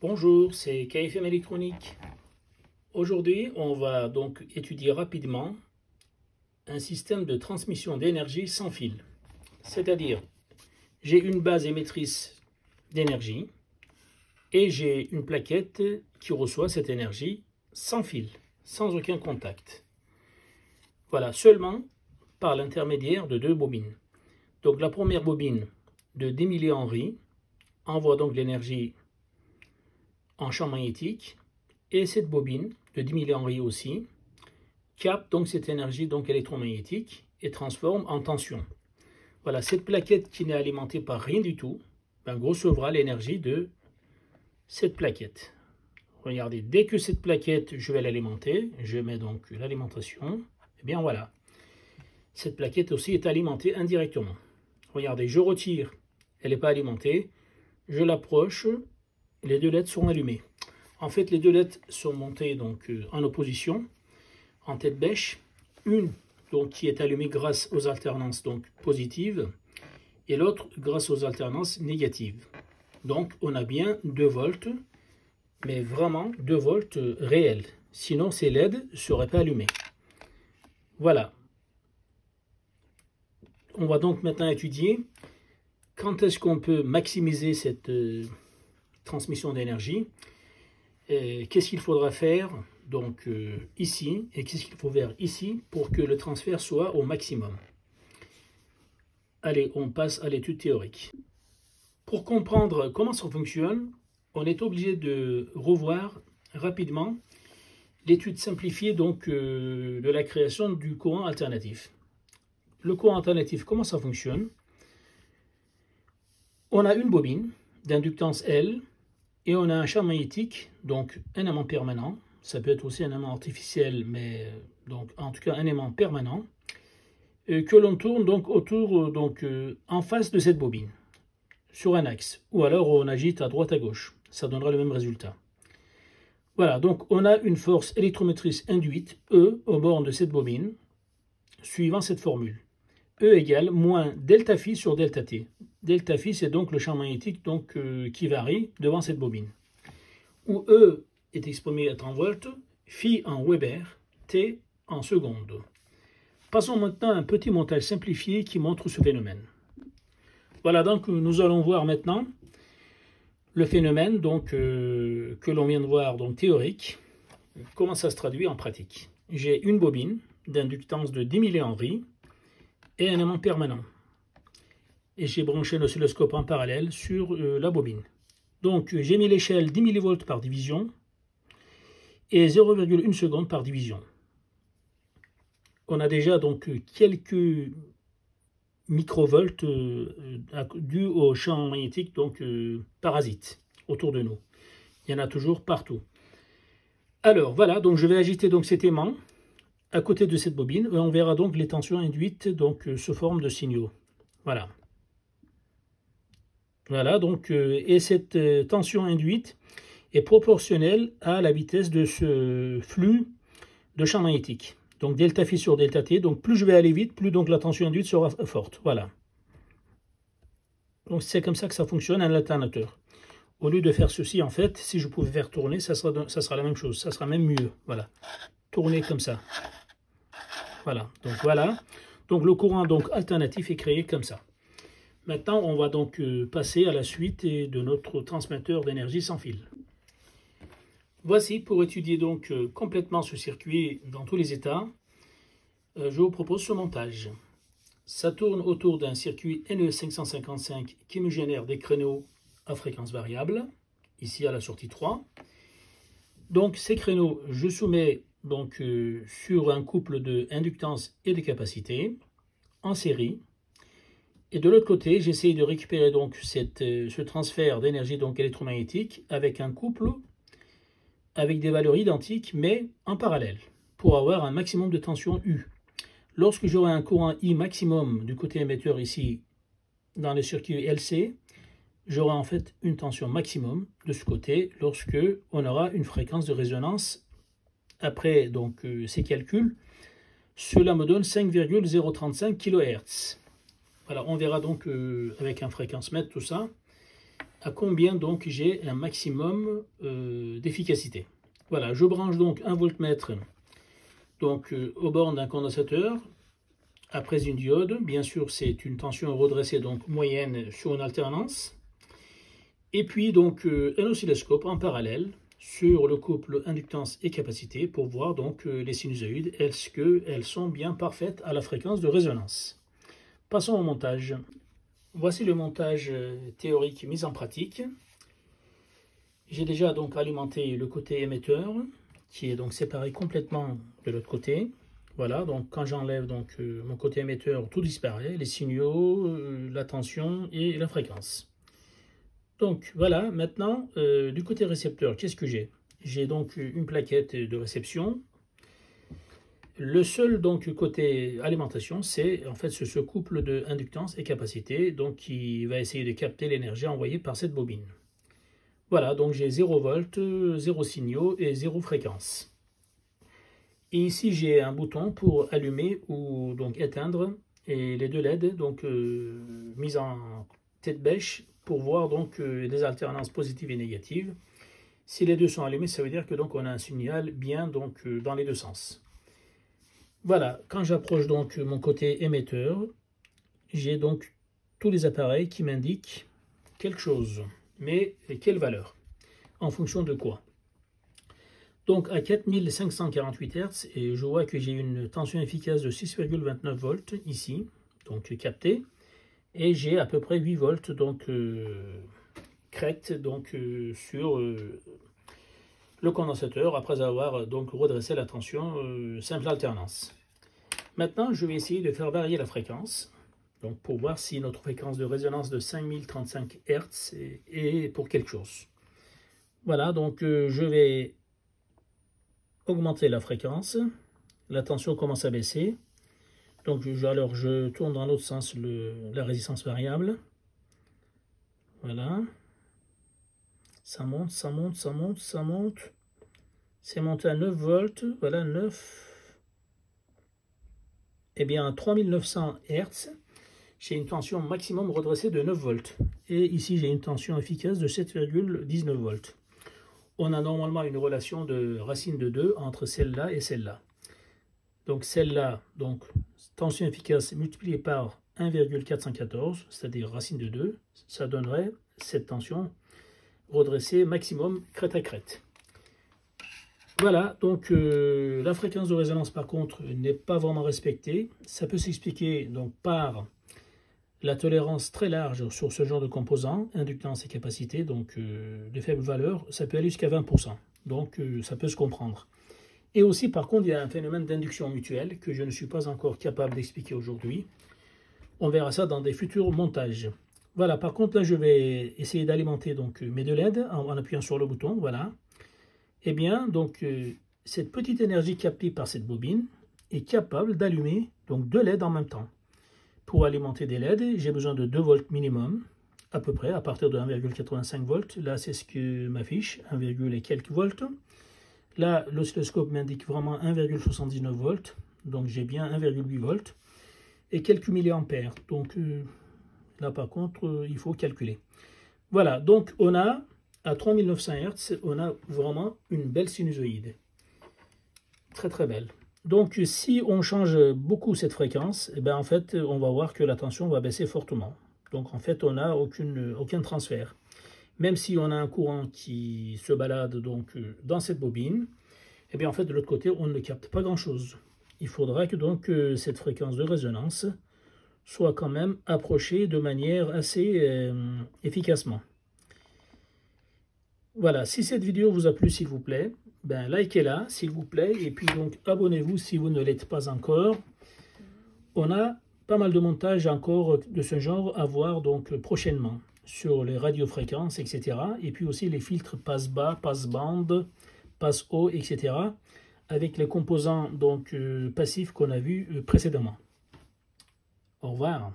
Bonjour, c'est KFM Électronique. Aujourd'hui, on va donc étudier rapidement un système de transmission d'énergie sans fil. C'est-à-dire, j'ai une base émettrice d'énergie et j'ai une plaquette qui reçoit cette énergie sans fil, sans aucun contact. Voilà, seulement par l'intermédiaire de deux bobines. Donc la première bobine de 10 millihenries envoie donc l'énergie en champ magnétique, et cette bobine de 10 millihenries aussi capte donc cette énergie donc électromagnétique et transforme en tension. Voilà, cette plaquette qui n'est alimentée par rien du tout, recevra l'énergie de cette plaquette. Regardez, dès que cette plaquette, je vais l'alimenter, je mets donc l'alimentation, et bien voilà, cette plaquette aussi est alimentée indirectement. Regardez, je retire, elle n'est pas alimentée, je l'approche, les deux LED sont allumées. En fait, les deux LED sont montées donc en opposition, en tête bêche. Une donc qui est allumée grâce aux alternances donc positives et l'autre grâce aux alternances négatives. Donc on a bien 2 volts, mais vraiment 2 volts réels. Sinon ces LED ne seraient pas allumés. Voilà. On va donc maintenant étudier quand est-ce qu'on peut maximiser cette transmission d'énergie. Qu'est-ce qu'il faudra faire donc ici et qu'est-ce qu'il faut faire ici pour que le transfert soit au maximum. Allez, on passe à l'étude théorique. Pour comprendre comment ça fonctionne, on est obligé de revoir rapidement l'étude simplifiée donc de la création du courant alternatif. Le courant alternatif, comment ça fonctionne? On a une bobine d'inductance L et on a un champ magnétique, donc un aimant permanent. Ça peut être aussi un aimant artificiel, mais donc en tout cas un aimant permanent que l'on tourne donc autour, en face de cette bobine, sur un axe, ou alors on agite à droite à gauche. Ça donnera le même résultat. Voilà, donc on a une force électromotrice induite, E, aux bornes de cette bobine, suivant cette formule. E égale moins delta phi sur delta t. Delta phi, c'est donc le champ magnétique donc, qui varie devant cette bobine. Où E est exprimé en volts, phi en Weber, t en secondes. Passons maintenant à un petit montage simplifié qui montre ce phénomène. Voilà, donc nous allons voir maintenant le phénomène donc, que l'on vient de voir, donc théorique. Comment ça se traduit en pratique. J'ai une bobine d'inductance de 10 millihenries et un aimant permanent. Et j'ai branché l'oscilloscope en parallèle sur la bobine. Donc j'ai mis l'échelle 10 mV par division et 0,1 seconde par division. On a déjà donc quelques microvolts dus au champ magnétique donc parasite autour de nous. Il y en a toujours partout. Alors voilà, donc je vais agiter donc cet aimant à côté de cette bobine et on verra donc les tensions induites donc sous forme de signaux. Voilà. Voilà, donc, et cette tension induite est proportionnelle à la vitesse de ce flux de champ magnétique. Donc delta phi sur delta t, donc plus je vais aller vite, plus donc la tension induite sera forte. Voilà. Donc c'est comme ça que ça fonctionne un alternateur. Au lieu de faire ceci, en fait, si je pouvais faire tourner, ça sera la même chose, ça sera même mieux. Voilà. Tourner comme ça. Voilà. Donc le courant donc alternatif est créé comme ça. Maintenant, on va donc passer à la suite de notre transmetteur d'énergie sans fil. Voici, pour étudier donc complètement ce circuit dans tous les états, je vous propose ce montage. Ça tourne autour d'un circuit NE555 qui me génère des créneaux à fréquence variable, ici à la sortie 3. Donc ces créneaux, je soumets donc, sur un couple d'inductance et de capacité en série. Et de l'autre côté, j'essaye de récupérer donc ce transfert d'énergie électromagnétique avec un couple avec des valeurs identiques mais en parallèle pour avoir un maximum de tension U. Lorsque j'aurai un courant I maximum du côté émetteur ici dans le circuit LC, j'aurai en fait une tension maximum de ce côté lorsque on aura une fréquence de résonance. Après donc ces calculs, cela me donne 5,035 kHz. Voilà, on verra donc avec un fréquence mètre tout ça. à combien donc j'ai un maximum d'efficacité. Voilà, je branche donc un voltmètre donc, aux bornes d'un condensateur après une diode. Bien sûr, c'est une tension redressée donc moyenne sur une alternance. Et puis donc un oscilloscope en parallèle sur le couple inductance et capacité pour voir donc les sinusoïdes, est-ce qu'elles sont bien parfaites à la fréquence de résonance. Passons au montage. Voici le montage théorique mis en pratique. J'ai déjà donc alimenté le côté émetteur qui est donc séparé complètement de l'autre côté. Voilà, donc quand j'enlève donc mon côté émetteur, tout disparaît, les signaux, la tension et la fréquence. Donc voilà, maintenant du côté récepteur, qu'est-ce que j'ai? J'ai donc une plaquette de réception. Le seul donc côté alimentation, c'est en fait ce couple de inductance et capacité, donc qui va essayer de capter l'énergie envoyée par cette bobine. Voilà, donc j'ai 0 volts, 0 signaux et 0 fréquence. Et ici j'ai un bouton pour allumer ou donc éteindre et les deux LED donc mis en tête bêche pour voir donc les alternances positives et négatives. Si les deux sont allumés, ça veut dire que donc on a un signal bien donc dans les deux sens. Voilà, quand j'approche donc mon côté émetteur, j'ai donc tous les appareils qui m'indiquent quelque chose. Mais quelle valeur? En fonction de quoi? Donc à 4548 Hz, et je vois que j'ai une tension efficace de 6,29 volts ici, donc captée, et j'ai à peu près 8 volts donc crête donc sur le condensateur après avoir donc redressé la tension simple alternance. Maintenant, je vais essayer de faire varier la fréquence. Donc pour voir si notre fréquence de résonance de 5035 Hz est pour quelque chose. Voilà, donc je vais augmenter la fréquence. La tension commence à baisser. Donc alors je tourne dans l'autre sens la résistance variable. Voilà. Ça monte, ça monte, ça monte, ça monte. C'est monté à 9 volts. Voilà, 9. Eh bien, à 3900 Hz. J'ai une tension maximum redressée de 9 volts. Et ici, j'ai une tension efficace de 7,19 volts. On a normalement une relation de racine de 2 entre celle-là et celle-là. Donc celle-là, donc tension efficace multipliée par 1,414, c'est-à-dire racine de 2, ça donnerait cette tension redressée maximum crête à crête. Voilà, donc la fréquence de résonance par contre n'est pas vraiment respectée. Ça peut s'expliquer donc par la tolérance très large sur ce genre de composants, inductance et capacité, donc de faibles valeurs, ça peut aller jusqu'à 20%. Donc ça peut se comprendre. Et aussi par contre il y a un phénomène d'induction mutuelle que je ne suis pas encore capable d'expliquer aujourd'hui. On verra ça dans des futurs montages. Voilà, par contre là je vais essayer d'alimenter donc mes deux LED en appuyant sur le bouton, voilà. Eh bien donc cette petite énergie captée par cette bobine est capable d'allumer donc deux LED en même temps. Pour alimenter des LED, j'ai besoin de 2 volts minimum, à peu près, à partir de 1,85 volts. Là, c'est ce que m'affiche, 1, et quelques volts. Là, l'oscilloscope m'indique vraiment 1,79 volts, donc j'ai bien 1,8 volts. Et quelques milliampères, donc là par contre, il faut calculer. Voilà, donc on a, à 3900 Hz, on a vraiment une belle sinusoïde. Très très belle. Donc si on change beaucoup cette fréquence, eh bien, en fait on va voir que la tension va baisser fortement. Donc en fait on n'a aucun transfert. Même si on a un courant qui se balade donc dans cette bobine, eh bien en fait de l'autre côté on ne capte pas grand chose. Il faudra que donc cette fréquence de résonance soit quand même approchée de manière assez efficacement. Voilà, si cette vidéo vous a plu s'il vous plaît, ben, likez-la s'il vous plaît, et puis donc abonnez-vous si vous ne l'êtes pas encore. On a pas mal de montages encore de ce genre à voir donc prochainement sur les radiofréquences, etc. Et puis aussi les filtres passe-bas, passe-bande, passe-haut, etc. avec les composants donc passifs qu'on a vus précédemment. Au revoir.